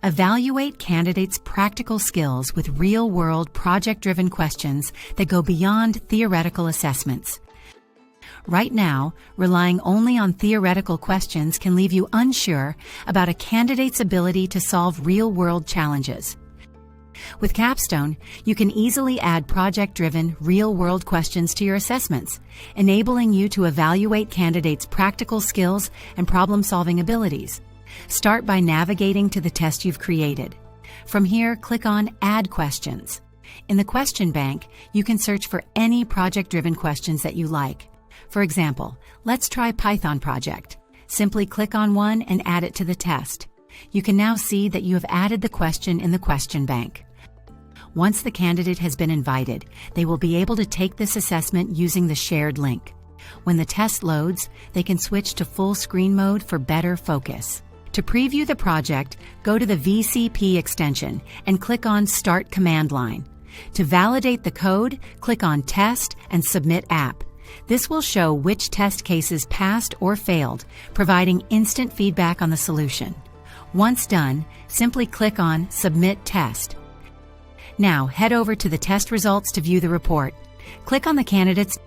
Evaluate candidates' practical skills with real-world, project-driven questions that go beyond theoretical assessments. Right now, relying only on theoretical questions can leave you unsure about a candidate's ability to solve real-world challenges. With Capstone, you can easily add project-driven, real-world questions to your assessments, enabling you to evaluate candidates' practical skills and problem-solving abilities. Start by navigating to the test you've created. From here, click on Add Questions. In the question bank, you can search for any project-driven questions that you like. For example, let's try Python project. Simply click on one and add it to the test. You can now see that you have added the question in the question bank. Once the candidate has been invited, they will be able to take this assessment using the shared link. When the test loads, they can switch to full screen mode for better focus. To preview the project, go to the VCP extension and click on Start Command Line. To validate the code, click on Test and Submit App. This will show which test cases passed or failed, providing instant feedback on the solution. Once done, simply click on Submit Test. Now head over to the test results to view the report. Click on the candidate's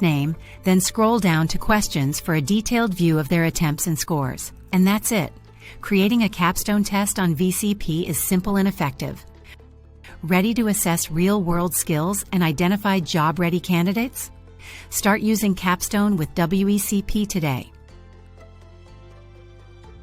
name, then scroll down to Questions for a detailed view of their attempts and scores. And that's it. Creating a capstone test on VCP is simple and effective. Ready to assess real-world skills and identify job-ready candidates? Start using Capstone with WECP today.